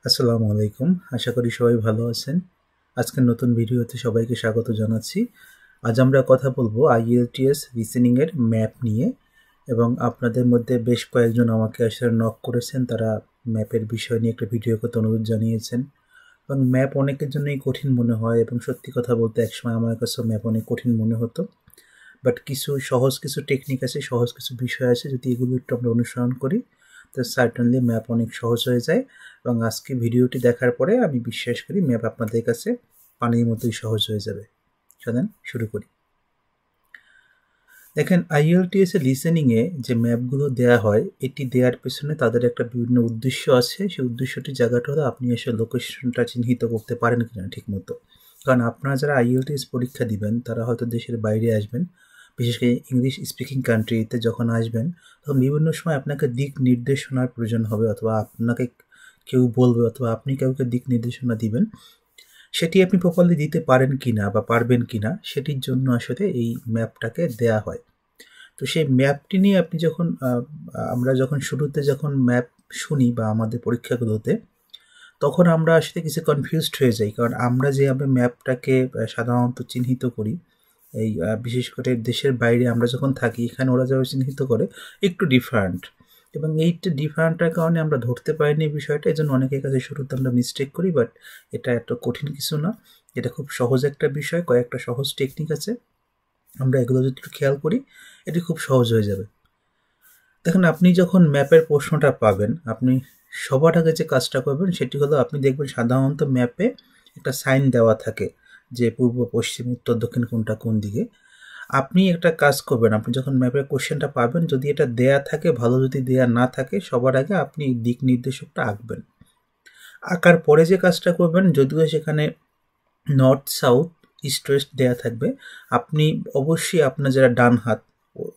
আসসালামু আলাইকুম। আশা করি সবাই ভালো আছেন। আজকের নতুন ভিডিওতে সবাইকে স্বাগত জানাচ্ছি। আজ আমরা কথা বলবো IELTS লিসেনিং এর ম্যাপ নিয়ে, এবং আপনাদের মধ্যে বেশ কয়েকজন আমাকে আসলে নক করেছেন। তারা ম্যাপের বিষয় নিয়ে একটা ভিডিও করতে অনুরোধ জানিয়েছেন। এবং ম্যাপ অনেকের জন্যই কঠিন মনে হয়, এবং সত্যি কথা বলতে একসময় আমার কাছেও ম্যাপ অনেক কঠিন মনে হতো। বাট কিছু সহজ কিছু টেকনিক আছে, সহজ কিছু বিষয় আছে, যদি এগুলো একটু আমরা অনুসরণ করি তো সার্টেনলি ম্যাপ অনেক সহজ হয়ে যায়। এবং আজকে ভিডিওটি দেখার পরে আমি বিশ্বাস করি ম্যাপ আপনাদের কাছে পানির মতোই সহজ হয়ে যাবে। চলেন শুরু করি। দেখেন, IELTS এর লিসেনিংয়ে যে ম্যাপগুলো দেওয়া হয়, এটি দেওয়ার পেছনে তাদের একটা বিভিন্ন উদ্দেশ্য আছে। সেই উদ্দেশ্যটির জায়গাটা হলো আপনি এসে লোকেশনটা চিহ্নিত করতে পারেন কিনা ঠিক মতো। কারণ আপনারা যারা IELTS পরীক্ষা দিবেন তারা হয়তো দেশের বাইরে আসবেন, বিশেষ করে ইংলিশ স্পিকিং কান্ট্রিতে যখন আসবেন তখন বিভিন্ন সময় আপনাকে দিক নির্দেশনার প্রয়োজন হবে, অথবা আপনাকে কেউ বলবে, অথবা আপনি কাউকে দিক নির্দেশনা দিবেন। সেটি আপনি প্রপারলি দিতে পারেন কিনা বা পারবেন কিনা সেটির জন্য আসলে এই ম্যাপটাকে দেয়া হয়। তো সেই ম্যাপটি নিয়ে আপনি যখন আমরা যখন শুরুতে যখন ম্যাপ শুনি বা আমাদের পরীক্ষাগুলোতে, তখন আমরা আসলে কিছু কনফিউজড হয়ে যাই। কারণ আমরা যেভাবে ম্যাপটাকে সাধারণত চিহ্নিত করি, এই বিশেষ করে দেশের বাইরে আমরা যখন থাকি, এখানে ওরা যেভাবে চিহ্নিত করে একটু ডিফারেন্ট। এবং এইটা ডিফারেন্টের কারণে আমরা ধরতে পারিনি বিষয়টা, এই জন্য অনেকের কাছে শুরুতে আমরা মিস্টেক করি। বাট এটা এত কঠিন কিছু না, এটা খুব সহজ একটা বিষয়। কয়েকটা সহজ টেকনিক আছে, আমরা এগুলো যদি একটু খেয়াল করি এটি খুব সহজ হয়ে যাবে। দেখুন, আপনি যখন ম্যাপের প্রশ্নটা পাবেন, আপনি সবার আগে যে কাজটা করবেন সেটি হলো, আপনি দেখবেন সাধারণত ম্যাপে একটা সাইন দেওয়া থাকে যে পূর্ব, পশ্চিম, উত্তর, দক্ষিণ কোনটা কোন দিকে। আপনি একটা কাজ করবেন, আপনি যখন ম্যাপের কোশ্চেনটা পাবেন, যদি এটা দেয়া থাকে ভালো, যদি দেয়া না থাকে সবার আগে আপনি দিক নির্দেশকটা আঁকবেন। আঁকার পরে যে কাজটা করবেন, যদিও সেখানে নর্থ, সাউথ, ইস্ট, ওয়েস্ট দেয়া থাকবে, আপনি অবশ্যই আপনার যারা ডান হাত,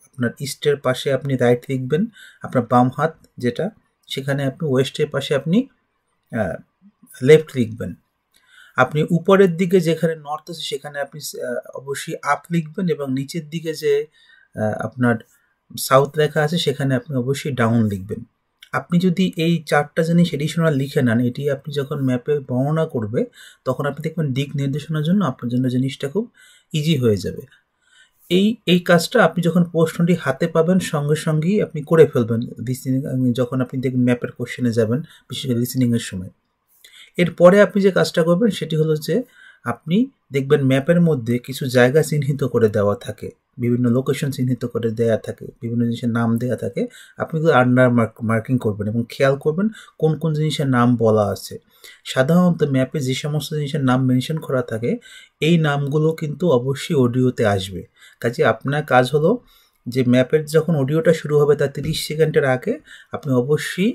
আপনার ইস্টের পাশে আপনি রাইট লিখবেন, আপনার বাম হাত যেটা, সেখানে আপনি ওয়েস্টের পাশে আপনি লেফট লিখবেন। আপনি উপরের দিকে যেখানে নর্থ আছে সেখানে আপনি অবশ্যই আপ লিখবেন, এবং নিচের দিকে যে আপনার সাউথ লেখা আছে সেখানে আপনি অবশ্যই ডাউন লিখবেন। আপনি যদি এই চারটা জিনিস এডিশনাল লিখে নেন, এটি আপনি যখন ম্যাপে বর্ণনা করবে তখন আপনি দেখবেন দিক নির্দেশনার জন্য আপনার জন্য জিনিসটা খুব ইজি হয়ে যাবে। এই কাজটা আপনি যখন প্রশ্নটি হাতে পাবেন সঙ্গে সঙ্গেই আপনি করে ফেলবেন লিসেনিং, যখন আপনি দেখবেন ম্যাপের কোশ্চেনে যাবেন, বিশেষ করে লিসেনিংয়ের সময়। এরপরে আপনি যে কাজটা করবেন সেটি হলো যে আপনি দেখবেন ম্যাপের মধ্যে কিছু জায়গা চিহ্নিত করে দেওয়া থাকে, বিভিন্ন লোকেশন চিহ্নিত করে দেওয়া থাকে, বিভিন্ন জিনিসের নাম দেওয়া থাকে। আপনি আন্ডার মার্কিং করবেন এবং খেয়াল করবেন কোন কোন জিনিসের নাম বলা আছে। সাধারণত ম্যাপে যে সমস্ত জিনিসের নাম মেনশন করা থাকে, এই নামগুলো কিন্তু অবশ্যই অডিওতে আসবে। কাজে আপনার কাজ হলো যে ম্যাপের যখন অডিওটা শুরু হবে তার 30 সেকেন্ডের আগে আপনি অবশ্যই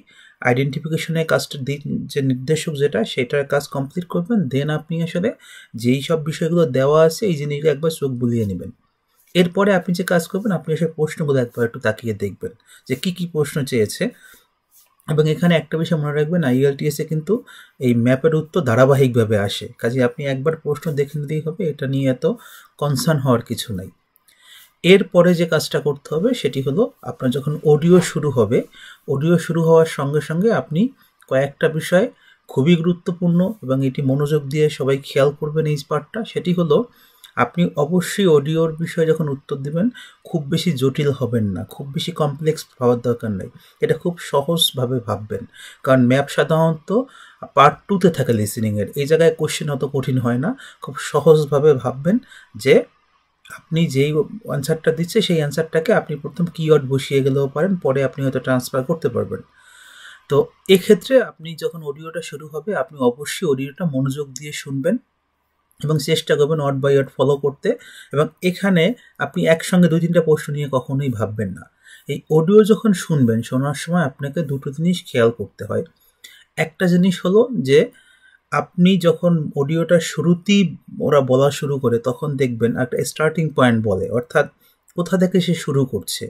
আইডেন্টিফিকেশনের কাজটা যে নির্দেশক যেটা, সেটার কাজ কমপ্লিট করবেন। দেন আপনি আসলে যেই সব বিষয়গুলো দেওয়া আছে এই জিনিসগুলো একবার চোখ বুলিয়ে নেবেন। এরপরে আপনি যে কাজ করবেন, আপনি এসে প্রশ্নগুলো একবার একটু তাকিয়ে দেখবেন যে কি কি প্রশ্ন চেয়েছে। এবং এখানে একটা বিষয় মনে রাখবেন, IELTS এ কিন্তু এই ম্যাপের উত্তর ধারাবাহিকভাবে আসে। কাজে আপনি একবার প্রশ্ন দেখে নিতেই হবে, এটা নিয়ে এত কনসার্ন হওয়ার কিছু নাই। এরপরে যে কাজটা করতে হবে সেটি হলো, আপনার যখন অডিও শুরু হবে, অডিও শুরু হওয়ার সঙ্গে সঙ্গে আপনি কয়েকটা বিষয় খুবই গুরুত্বপূর্ণ, এবং এটি মনোযোগ দিয়ে সবাই খেয়াল করবেন এই পার্টটা। সেটি হলো, আপনি অবশ্যই অডিওর বিষয়ে যখন উত্তর দেবেন খুব বেশি জটিল হবেন না, খুব বেশি কমপ্লেক্স ভাবার দরকার নেই, এটা খুব সহজভাবে ভাববেন। কারণ ম্যাপ সাধারণত পার্ট 2-তে থাকে লিসেনিংয়ের, এই জায়গায় কোশ্চেন অত কঠিন হয় না। খুব সহজভাবে ভাববেন যে আপনি যেই অ্যান্সারটা দিচ্ছে সেই অ্যান্সারটাকে আপনি প্রথম কিওয়ার্ড বসিয়ে গেলেও পারেন, পরে আপনি হয়তো ট্রান্সফার করতে পারবেন। তো এক্ষেত্রে আপনি যখন অডিওটা শুরু হবে আপনি অবশ্যই অডিওটা মনোযোগ দিয়ে শুনবেন এবং চেষ্টা করবেন ওয়ার্ড বাই ওয়ার্ড ফলো করতে। এবং এখানে আপনি একসঙ্গে 2-3টা প্রশ্ন নিয়ে কখনোই ভাববেন না। এই অডিও যখন শুনবেন, শোনার সময় আপনাকে দুটো জিনিস খেয়াল করতে হয়। একটা জিনিস হলো যে আপনি যখন অডিওটা শুরুতেই ওরা বলা শুরু করে তখন দেখবেন একটা স্টার্টিং পয়েন্ট বলে, অর্থাৎ কোথা থেকে সে শুরু করছে।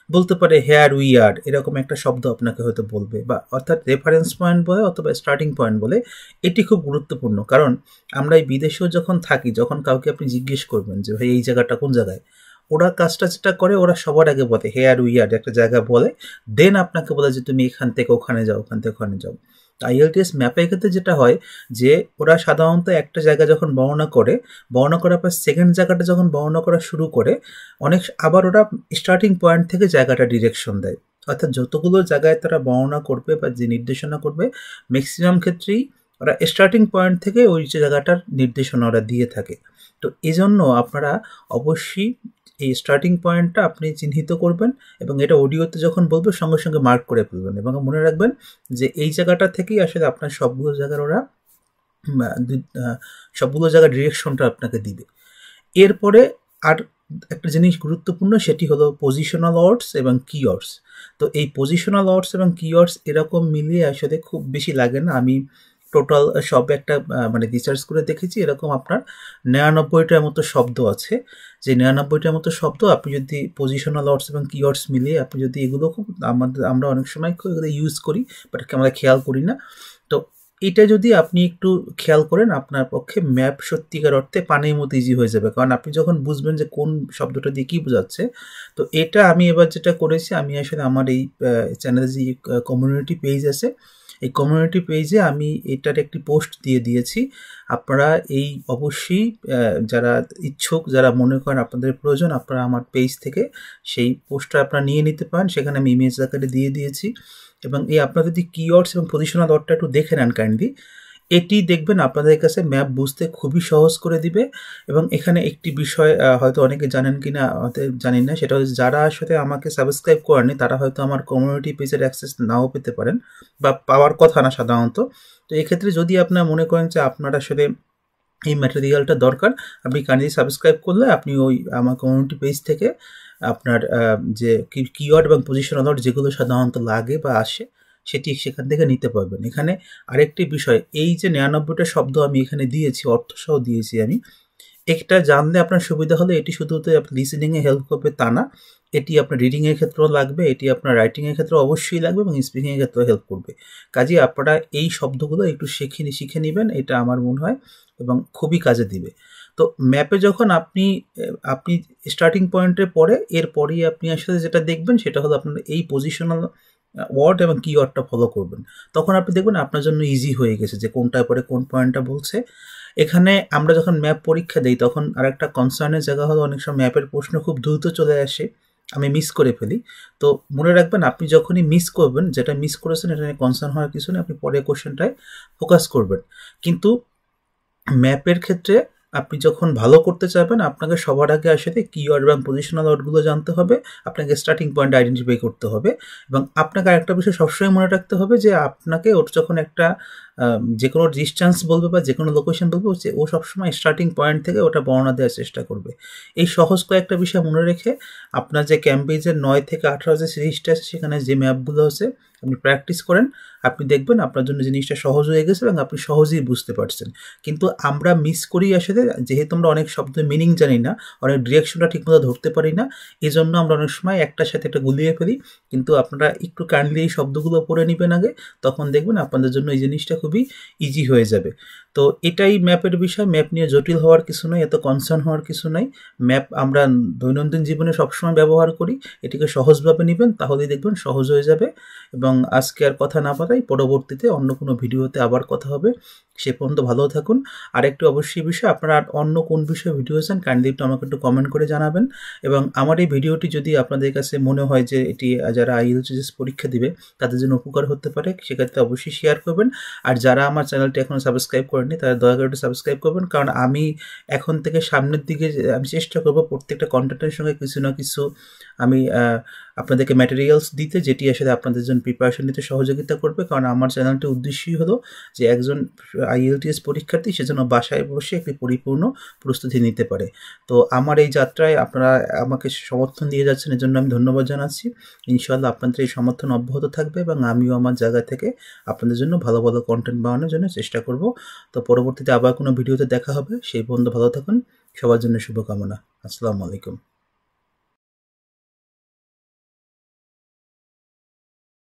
বলতে পারে হেয়ার উই আর, এরকম একটা শব্দ আপনাকে হয়তো বলবে, বা অর্থাৎ রেফারেন্স পয়েন্ট বলে অথবা স্টার্টিং পয়েন্ট বলে। এটি খুব গুরুত্বপূর্ণ, কারণ আমরা এই বিদেশেও যখন থাকি, যখন কাউকে আপনি জিজ্ঞেস করবেন যে ভাই এই জায়গাটা কোন জায়গায়, ওরা কাজটা যেটা করে ওরা সবার আগে বলে হেয়ার উই আর, একটা জায়গা বলে, দেন আপনাকে বলে যে তুমি এখান থেকে ওখানে যাও, ওখান থেকে ওখানে যাও। আইএলটিএস ম্যাপের ক্ষেত্রে যেটা হয় যে ওরা সাধারণত একটা জায়গা যখন বর্ণনা করার পর সেকেন্ড জায়গাটা যখন বর্ণনা করা শুরু করে আবার ওরা স্টার্টিং পয়েন্ট থেকে জায়গাটা ডিরেকশন দেয়। অর্থাৎ যতগুলো জায়গায় তারা বর্ণনা করবে বা যে নির্দেশনা করবে ম্যাক্সিমাম ক্ষেত্রেই ওরা স্টার্টিং পয়েন্ট থেকে ওই যে জায়গাটার নির্দেশনা ওরা দিয়ে থাকে। তো এই জন্য আপনারা অবশ্যই এই স্টার্টিং পয়েন্টটা আপনি চিহ্নিত করবেন এবং এটা অডিওতে যখন বলবে সঙ্গে সঙ্গে মার্ক করে ফেলবেন এবং মনে রাখবেন যে এই জায়গাটা থেকেই আসলে আপনার সবগুলো জায়গার ডিরেকশনটা আপনাকে দিবে। এরপরে আর একটা জিনিস গুরুত্বপূর্ণ, সেটি হলো পজিশনাল ওয়ার্ডস এবং কিওয়ার্ডস। তো এই পজিশনাল ওয়ার্ডস এবং কিওয়ার্ডস এরকম মিলিয়ে আসলে খুব বেশি লাগে না। আমি টোটাল সব একটা রিসার্চ করে দেখেছি এরকম আপনার 99টার মতো শব্দ আছে। যে 99টার মতো শব্দ আপনি যদি পজিশনাল ওয়ার্ডস এবং কিওয়ার্ডস মিলিয়ে আপনি যদি এগুলো খুব আমরা অনেক সময় এগুলো ইউজ করি বাট আমরা খেয়াল করি না। তো এটা যদি আপনি একটু খেয়াল করেন আপনার পক্ষে ম্যাপ সত্যিকার অর্থে পানির মতো ইজি হয়ে যাবে, কারণ আপনি যখন বুঝবেন যে কোন শব্দটা দিয়ে কী বোঝাচ্ছে। তো এটা আমি এবার যেটা করেছি, আমি আসলে আমার এই চ্যানেলে যে কমিউনিটি পেজ আছে এই কমিউনিটি পেজে আমি এটার একটি পোস্ট দিয়ে দিয়েছি। আপনারা এই অবশ্যই যারা ইচ্ছুক, যারা মনে করেন আপনাদের প্রয়োজন, আপনারা আমার পেজ থেকে সেই পোস্টটা আপনারা নিয়ে নিতে পারেন। সেখানে আমি ইমেজ আকারে দিয়ে দিয়েছি এবং এই আপনারা যদি কিওয়ার্ডস এবং পজিশনাল ওয়ার্ডটা একটু দেখে নেন কাইন্ডলি, এটি দেখবেন আপনাদের কাছে ম্যাপ বুঝতে খুবই সহজ করে দিবে। এবং এখানে একটি বিষয় হয়তো অনেকে জানেন কি না জানি না, সেটা হচ্ছে যারা আসলে আমাকে সাবস্ক্রাইব করেনি তারা হয়তো আমার কমিউনিটি পেজের অ্যাক্সেস নাও পেতে পারেন বা পাওয়ার কথা না সাধারণত। তো এক্ষেত্রে যদি আপনারা মনে করেন যে আপনার আসলে এই ম্যাটেরিয়ালটা দরকার, আপনি কাইন্ডলি সাবস্ক্রাইব করলে আপনি ওই আমার কমিউনিটি পেজ থেকে আপনার যে কিওয়ার্ড এবং পজিশনাল ওয়ার্ড যেগুলো সাধারণত লাগে বা আসে সেটি সেখান থেকে নিতে পারবেন। এখানে আরেকটি বিষয়, এই যে 99টা শব্দ আমি এখানে দিয়েছি, অর্থসহ দিয়েছি আমি, একটা জানলে আপনার সুবিধা হলে এটি শুধু আপনার লিসেনিংয়ে হেল্প করবে তা না, এটি আপনার রিডিংয়ের ক্ষেত্রেও লাগবে, এটি আপনার রাইটিংয়ের ক্ষেত্রেও অবশ্যই লাগবে এবং স্পিকিংয়ের ক্ষেত্রেও হেল্প করবে। কাজেই আপনারা এই শব্দগুলো একটু শিখে নেবেন, এটা আমার মনে হয় এবং খুবই কাজে দিবে। তো ম্যাপে যখন আপনি স্টার্টিং পয়েন্টের পরে এরপরেই আপনি আসলে যেটা দেখবেন সেটা হলো আপনার এই পজিশনাল ওয়ার্ড এবং কিওয়ার্ডটা ফলো করবেন। তখন আপনি দেখবেন আপনার জন্য ইজি হয়ে গেছে যে কোনটার পরে কোন পয়েন্টটা বলছে। এখানে আমরা যখন ম্যাপ পরীক্ষা দিই তখন আরেকটা কনসার্নের জায়গা হলো অনেক সময় ম্যাপের প্রশ্ন খুব দ্রুত চলে আসে, আমি মিস করে ফেলি। তো মনে রাখবেন আপনি যখনই মিস করবেন, যেটা মিস করেছেন এটা নিয়ে কনসার্ন হওয়ার কিছু নেই, আপনি পরের কোশ্চেনটায় ফোকাস করবেন। কিন্তু ম্যাপের ক্ষেত্রে আপনি যখন ভালো করতে চাইবেন আপনাকে সবার আগে আসলে কিওয়ার্ড এবং পজিশনাল ওয়ার্ডগুলো জানতে হবে, আপনাকে স্টার্টিং পয়েন্ট আইডেন্টিফাই করতে হবে এবং আপনাকে আরেকটা বিষয় সবসময় মনে রাখতে হবে যে আপনাকে ওর যখন একটা যে কোনো ডিস্টেন্স বলবে বা যে কোনো লোকেশন বলবে ও সবসময় স্টার্টিং পয়েন্ট থেকে ওটা বর্ণনা দেওয়ার চেষ্টা করবে। এই সহজ কয়েকটা বিষয় মনে রেখে আপনার যে ক্যামব্রিজের 9 থেকে 18 যে সিরিজটা আছে সেখানে যে ম্যাপগুলো আছে আপনি প্র্যাকটিস করেন, আপনি দেখবেন আপনার জন্য জিনিসটা সহজ হয়ে গেছে এবং আপনি সহজেই বুঝতে পারছেন। কিন্তু আমরা মিস করি আসলে, যেহেতু আমরা অনেক শব্দের মিনিং জানি না, অনেক ডিরেকশনটা ঠিকমতো ধরতে পারি না, এই জন্য আমরা অনেক সময় একটার সাথে একটা গুলিয়ে ফেলি। কিন্তু আপনারা একটু কাইন্ডলি এই শব্দগুলো পড়ে নেবেন আগে, তখন দেখবেন আপনাদের জন্য এই জিনিসটা খুবই ইজি হয়ে যাবে। তো এটাই ম্যাপের বিষয়। ম্যাপ নিয়ে জটিল হওয়ার কিছু নয়, এত কনসার্ন হওয়ার কিছু নাই। ম্যাপ আমরা দৈনন্দিন জীবনে সবসময় ব্যবহার করি, এটিকে সহজভাবে নেবেন তাহলেই দেখবেন সহজ হয়ে যাবে। এবং আজকে আর কথা না বাড়াই, পরবর্তীতে অন্য কোনো ভিডিওতে আবার কথা হবে। সে পর্যন্ত ভালো থাকুন। আর একটু অবশ্যই বিষয়, আপনারা অন্য কোন বিষয়ে ভিডিও চান কাইন্ডলি একটু আমাকে একটু কমেন্ট করে জানাবেন। এবং আমার এই ভিডিওটি যদি আপনাদের কাছে মনে হয় যে এটি যারা IELTS পরীক্ষা দিবে তাদের জন্য উপকার হতে পারে, সেক্ষেত্রে অবশ্যই শেয়ার করবেন। আর যারা আমার চ্যানেলটি এখনও সাবস্ক্রাইব করেননি তারা দয়া করে সাবস্ক্রাইব করবেন, কারণ আমি এখন থেকে সামনের দিকে আমি চেষ্টা করব প্রত্যেকটা কন্টেন্টের সঙ্গে কিছু না কিছু আমি আপনাদেরকে ম্যাটেরিয়ালস দিতে, যেটি আসলে আপনাদের জন্য প্রিপারেশন নিতে সহযোগিতা করবে। কারণ আমার চ্যানেলটির উদ্দেশ্যই হলো যে একজন IELTS পরীক্ষার্থী সেজন্য বাসায় বসে একটি পরিপূর্ণ প্রস্তুতি নিতে পারে। তো আমার এই যাত্রায় আপনারা আমাকে সমর্থন দিয়ে যাচ্ছেন, এর জন্য আমি ধন্যবাদ জানাচ্ছি। ইনশাআল্লাহ আপনাদের এই সমর্থন অব্যাহত থাকবে এবং আমিও আমার জায়গা থেকে আপনাদের জন্য ভালো ভালো কন্টেন্ট বানানোর জন্য চেষ্টা করব। তো পরবর্তীতে আবার কোনো ভিডিওতে দেখা হবে, সেই পর্যন্ত ভালো থাকুন। সবার জন্য শুভকামনা। আসসালামু আলাইকুম।